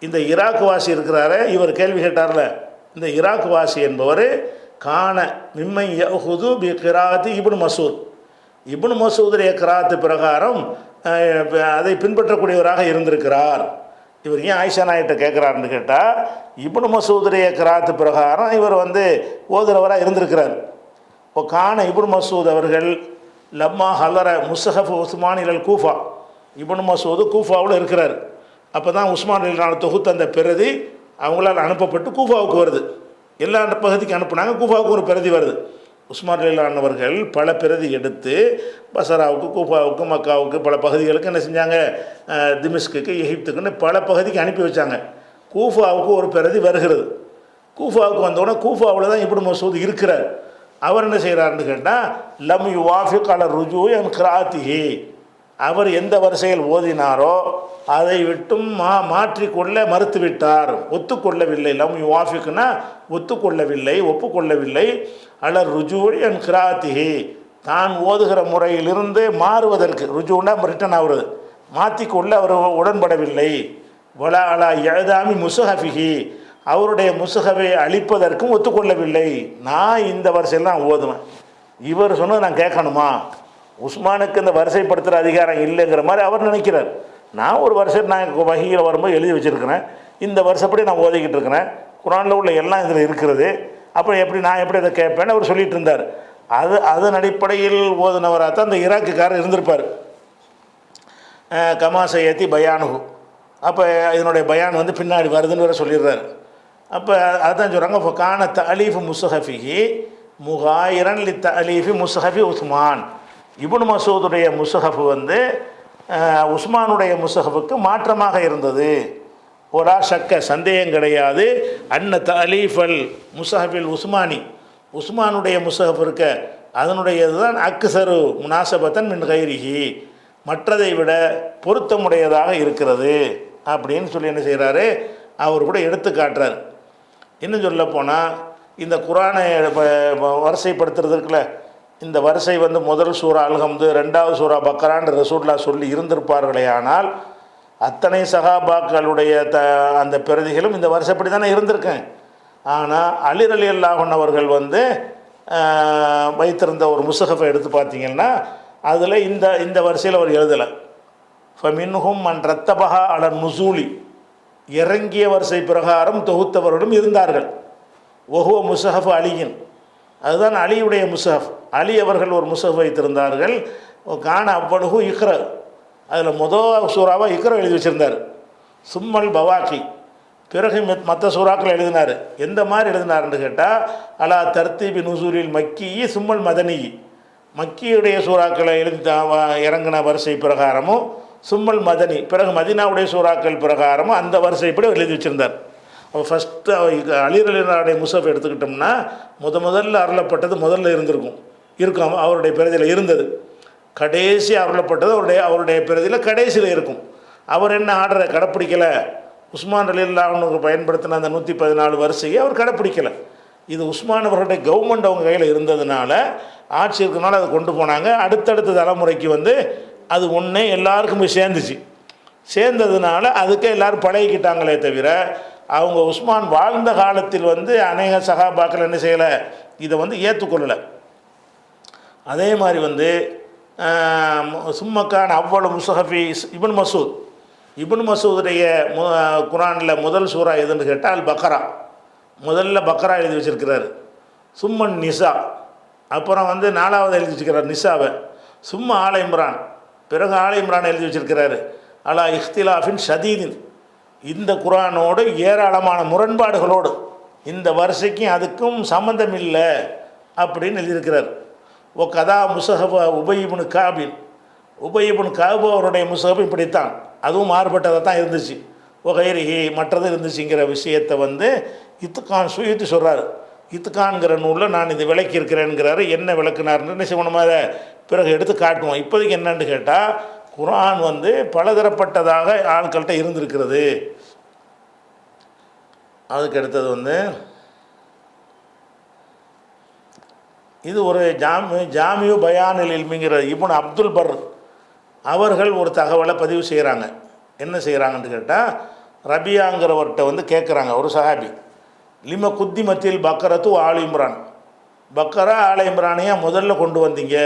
இந்த ஈராக் வாசி இருக்கிறாரு, இவர் கேள்வி கேட்டார்ல, இந்த ஈராக் வாசி என்பவர் கான மிம்மை யஹுது பி கிராத்தி இப்னு மசூத், இப்னு மசூதுடைய கிராத்து பிரகாரம் அதை பின்பற்றக்கூடியவராக இருந்திருக்கிறார். இவர் ஏன் ஆயிஷா நாயிட்ட கேட்குறாருன்னு கேட்டால், இப்னு மசூதுடைய கிராத்து பிரகாரம் இவர் வந்து ஓதுறவராக இருந்திருக்கிறார். இப்போ கான இப்னு மசூத் அவர்கள் லம்மா ஹலர முஸ்ஹஃப் உஸ்மான் இலல் கூஃபா, இப்னு மசூது கூஃபாவில் இருக்கிறார். அப்போ தான் உஸ்மான் தொகுத்த அந்த பிரதி அவங்களால் அனுப்பப்பட்டு கூஃபாவுக்கு வருது. எல்லா பகுதிக்கு அனுப்புனாங்க. கூஃபாவுக்கு ஒரு பிரதி வருது. உஸ்மான் ரலியல்லாஹு பல பிரதி எடுத்து பசராவுக்கு, கூஃபாவுக்கு, மக்காவுக்கு, பல பகுதிகளுக்கு என்ன செஞ்சாங்க, திமிஸ்குக்கு, எகிப்துக்குன்னு பல பகுதிக்கு அனுப்பி வச்சாங்க. கூஃபாவுக்கு ஒரு பிரதி வருகிறது. கூஃபாவுக்கு வந்தோடனே கூஃபாவில் தான் இப்னு மஸ்ஊத் இருக்கிறார். அவர் என்ன செய்கிறாருன்னு கேட்டால், லம் யுவாஃபிக் அலா ருஜூஇ அன் கிராஅத்திஹி, அவர் எந்த வரிசையில் ஓதினாரோ அதை விட்டும் மாற்றிக்கொள்ள மறுத்துவிட்டார், ஒத்துக்கொள்ளவில்லை. லம் யுவாஃபிக்னா ஒத்துக்கொள்ளவில்லை, ஒப்புக்கொள்ளவில்லை. அலர் ருஜூஇ அன் கிராஅத்திஹி, தான் ஓதுகிற முறையிலிருந்து மாறுவதற்கு, ருஜூனா ரிட்டன் ஆகுறது, மாற்றிக்கொள்ள அவர் உடன்படவில்லை. வலா அலா இஅதாமி முஸ்ஹஃபிஹி, அவருடைய முஸ்ஹஃபை அழிப்பதற்கும் ஒத்துக்கொள்ளவில்லை. நான் இந்த வரிசையில் நான் ஓதுவேன், இவர் சொன்னது நான் கேட்கணுமா? உஸ்மானுக்கு இந்த வரிசைப்படுத்துகிற அதிகாரம் இல்லைங்கிற மாதிரி அவர் நினைக்கிறார். நான் ஒரு வருஷம் நான் வஹீயில் வரும்போது எழுதி வச்சுருக்கிறேன், இந்த வருஷப்படி நான் ஓதிக்கிட்டு இருக்கிறேன், குரானில் உள்ள எல்லாம் இதில் இருக்கிறது, அப்புறம் எப்படி நான் எப்படி அதை கேட்பேன்னு அவர் சொல்லிகிட்டு இருந்தார். அதன் அடிப்படையில் ஓதுனவராக தான் அந்த ஈராக்குக்காரர் இருந்திருப்பார். கமாசையத்தி பயானுகு, அப்போ இதனுடைய பயான் வந்து பின்னாடி வருதுன்னு வேறு சொல்லிடுறாரு. அப்போ அதுதான் சொல்கிறாங்க, இப்போ கான தலீஃபு முஸ்ஹஃபிஹி முகாயிரன் லி தலீஃபி முஸ்ஹஃபி உஸ்மான். இப்னு மஸ்ஊதுடைய முஸ்ஹஃபு வந்து உஸ்மானுடைய முஸ்ஹஃபுக்கு மாற்றமாக இருந்தது. ஒரா ஷக்க, சந்தேகம் கிடையாது. அன்ன தலீஃபல் முஸ்ஹஃபில் உஸ்மானி, உஸ்மானுடைய முஸ்ஹஃப் இருக்க அதனுடையது தான் அக்ஸரு முனாசபத்தன் மின் கைரிஹி, மற்றதை விட பொருத்தமுடையதாக இருக்கிறது அப்படின்னு சொல்லி என்ன செய்கிறாரு, அவர் கூட எடுத்து காட்டுறார். இன்னும் சொல்ல போனால் இந்த குரானை வரிசைப்படுத்துறதுக்குல இந்த வரிசை வந்து முதல் சூரா அல்ஹம்து, ரெண்டாவது சூரா பக்கரான்னு ரசூலுல்லாஹ் சொல்லி இருந்திருப்பார்களே, ஆனால் அத்தனை சஹாபாக்களுடைய அந்த பிரதிகளும் இந்த வருஷப்படி தானே இருந்திருக்கேன். ஆனால் அலி ரலியல்லாஹு அன்ஹு அவர்கள் வந்து வைத்திருந்த ஒரு முஸ்ஹஃபை எடுத்து பார்த்தீங்கன்னா அதில் இந்த வரிசையில் அவர் எழுதலை. ஃபமின்ஹும் மன் ரத்தபஹா அலன் நுசூலி, இறங்கிய வரிசை பிரகாரம் தொகுத்தவர்களும் இருந்தார்கள். ஒஹுவ முஸ்ஹஃப் அலியின், அதுதான் அலியுடைய முஸ்ஹஃப். அலி அவர்கள் ஒரு முஸ்ஹஃப் வைத்திருந்தார்கள். கான அவ்வளவு இக்ர, அதில் முதல் சூறாவாக இக்ர எழுதி வச்சுருந்தார். சும்மல் பவாக்கி, பிறகு மற்ற சூறாக்கள் எழுதினார். எந்த மாதிரி எழுதினார்னு கேட்டால், அலா தர்த்தீபி நுசூலில் மக்கி சும்மல் மதனி, மக்கியுடைய சூறாக்களை இறங்கின வரிசை பிரகாரமும், சும்மல் மதனி பிறகு மதினாவுடைய சூறாக்கள் பிரகாரமும் அந்த வரிசைப்படி எழுதி வச்சுருந்தார். அப்போ ஃபஸ்ட்டு அலி ரலியல்லாஹு முஸ்ஹஃப் எடுத்துக்கிட்டோம்னா முதல்ல அருளப்பட்டது முதல்ல இருக்கும் அவருடைய பிரதியில் இருந்தது. கடைசி அருளப்பட்டது அவருடைய பிரதியில் கடைசியில் இருக்கும். அவர் என்ன ஆர்டரை கடைப்பிடிக்கலை, உஸ்மான் ரலியல்லாஹு அன்ஹு பயன்படுத்தின அந்த 114 வரிசையை அவர் கடைப்பிடிக்கலை. இது உஸ்மான் அவர்களுடைய கவர்மெண்ட் அவங்க கையில் இருந்ததுனால, ஆட்சி இருக்கிறனால அதை கொண்டு போனாங்க. அடுத்தடுத்த தலைமுறைக்கு வந்து அது ஒன்றே எல்லாருக்குமே சேர்ந்ததுனால அதுக்கு எல்லோரும் பழகிக்கிட்டாங்களே தவிர, அவங்க உஸ்மான் வாழ்ந்த காலத்தில் வந்து அநேக சஹாபாக்கள் என்ன செய்யலை, இதை வந்து ஏற்றுக்கொள்ளலை. அதே மாதிரி வந்து சும்மக்கான் அவ்வளவு முஸ்ஹஃபி இப்னு மஸ்ஊதுடைய குரானில் முதல் சூறா எதுன்னு கேட்டால் பக்ரா, முதல்ல பக்ரா எழுதி வச்சிருக்கிறார். சும்மன் நிசா, அப்புறம் வந்து 4வது எழுதி வச்சுக்கிறார் நிசாவை. சும்மா ஆல இம்ரான், பிறகு ஆல இம்ரான் எழுதி வச்சிருக்கிறாரு. அலா இஹ்திலாஃபின் ஷதீதின், இந்த குரானோடு ஏராளமான முரண்பாடுகளோடு, இந்த வரிசைக்கும் அதுக்கும் சம்மந்தம் இல்லை அப்படின்னு எழுதியிருக்கிறார். ஓ கதா முஸ்ஹஃப் உபய் இப்னு காப் அவருடைய முஸ்ஹஃப் இப்படித்தான், அதுவும் மாறுபட்டதாக தான் இருந்துச்சு. ஓ கைரிஹி, மற்றது இருந்துச்சுங்கிற விஷயத்தை வந்து இத்துக்கான் சுயத்து சொல்கிறார். இத்துக்கான்கிற நூலில் நான் இது விளக்கியிருக்கிறேன்கிறாரு. என்ன விளக்குனார்னு என்ன செய்யணுமா, அதை பிறகு எடுத்து காட்டுவோம். இப்போதைக்கு என்னன்னு கேட்டால், குர்ஆன் வந்து பலதரப்பட்டதாக ஆட்கள்கிட்ட இருந்திருக்கிறது. அதுக்கு அடுத்தது வந்து இது ஒரு ஜாமியு பயானில் இல்மிங்கிற இப்னு அப்துல் பர் அவர்கள் ஒரு தகவலை பதிவு செய்கிறாங்க. என்ன செய்கிறாங்கன்னு கேட்டால், ரபியாங்கிறவர்கிட்ட வந்து கேட்குறாங்க ஒரு சஹாபி, லிம குத்திமத்தில் பக்கரத்து ஆல் இம்ரான், பக்கரா ஆல இம்ரானையா முதல்ல கொண்டு வந்தீங்க.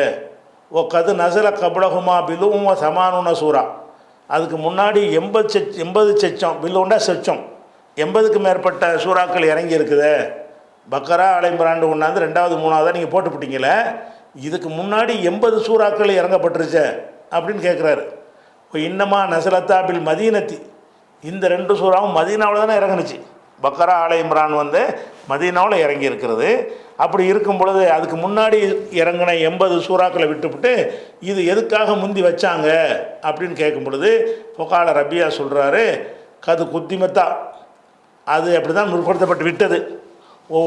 ஓ கது நசல கபலகுமா பிலுவும் சமானுன சூறா, அதுக்கு முன்னாடி 80 செச்சம், பில்லுண்டா செச்சம், 80க்கு மேற்பட்ட சூறாக்கள் இறங்கி இருக்குது. பக்கரா ஆல இம்ரான் ஒன்றாந்து 2வது 3வது நீங்கள் போட்டுப்பிட்டீங்களே, இதுக்கு முன்னாடி 80 சூறாக்கள் இறங்கப்பட்டுருச்சு அப்படின்னு கேட்குறாரு. இப்போ இன்னமா நசலத்தா பில் மதீனத்தி, இந்த 2 சூறாவும் மதீனாவில் தானே இறங்குனுச்சு. பக்கரா ஆல இம்ரான் வந்து மதீனாவில் இறங்கி இருக்கிறது. அப்படி இருக்கும் பொழுது அதுக்கு முன்னாடி இறங்கின 80 சூறாக்களை விட்டுவிட்டு இது எதுக்காக முந்தி வச்சாங்க அப்படின்னு கேட்கும் பொழுது பொகால ரபியா சொல்கிறாரு, கது குத்திமத்தா, அது அப்படி தான் முற்படுத்தப்பட்டு விட்டது.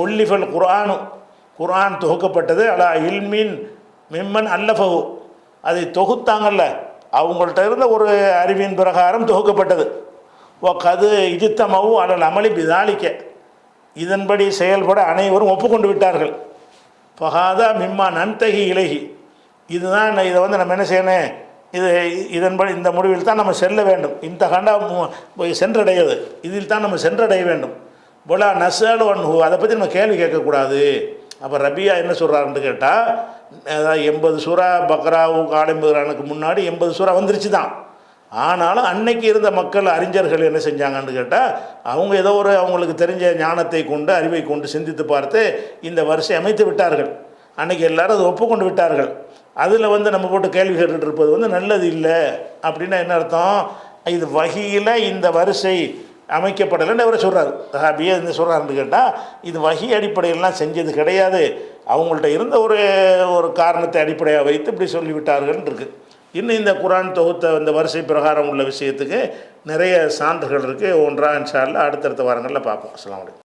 உள்ளிஃபல் குர்ஆன் தொகுக்கப்பட்டது அலா இல்மின் மிம்மன் அல்லஃபஹு, அதை தொகுத்தாங்கல்ல அவங்கள்ட்ட இருந்த ஒரு அறிவின் பிரகாரம் தொகுக்கப்பட்டது. கது இஜித்தமவு அலல் அமளி பிதாலிக்க, இதன்படி செயல்பட அனைவரும் ஒப்புக்கொண்டு விட்டார்கள். ஃபஹாதா மிம்மா நன்தகி இலகி, இதுதான் இதை வந்து நம்ம என்ன செய்யணும், இதன்படி இந்த முடிவில் தான் நம்ம செல்ல வேண்டும். இந்த கண்டா சென்றடையாது, இதில் தான் நம்ம சென்றடைய வேண்டும். போலா நசல் ஒன்ஹு, அதை பற்றி நம்ம கேள்வி கேட்கக்கூடாது. அப்போ ரபியா என்ன சொல்கிறாருன்னு கேட்டால், அதாவது 80 சூறா பக்ராவுக்கு ஆலிம்புரானுக்கு முன்னாடி 80 சூறா வந்துருச்சு தான். ஆனாலும் அன்னைக்கு இருந்த மக்கள் அறிஞர்கள் என்ன செஞ்சாங்கன்னு கேட்டால், அவங்க ஏதோ ஒரு அவங்களுக்கு தெரிஞ்ச ஞானத்தை கொண்டு அறிவை கொண்டு சிந்தித்து பார்த்து இந்த வரிசை அமைத்து விட்டார்கள். அன்றைக்கி எல்லாரும் அதை ஒப்புக்கொண்டு விட்டார்கள். அதில் வந்து நம்ம போட்டு கேள்வி கேட்டுட்டு இருப்பது வந்து நல்லது இல்லை. அப்படின்னா என்ன அர்த்தம், இது வஹியில் இந்த வரிசை அமைக்கப்படலைன்னு அவரை சொல்கிறார். ஹாபியை என்ன சொல்கிறாருன்னு கேட்டால், இது வஹி அடிப்படையெல்லாம் செஞ்சது கிடையாது, அவங்கள்ட்ட இருந்த ஒரு காரணத்தை அடிப்படையாக வைத்து இப்படி சொல்லிவிட்டார்கள் இருக்குது. இன்னும் இந்த குர்ஆன் தொகுத்த இந்த வரிசை பிரகாரம் உள்ள விஷயத்துக்கு நிறைய சான்றுகள் இருக்குது. ஒன்றா இன்ஷா அல்லாஹ் அடுத்தடுத்த வாரங்களில் பார்ப்போம். அஸ்ஸலாமு அலைக்கும்.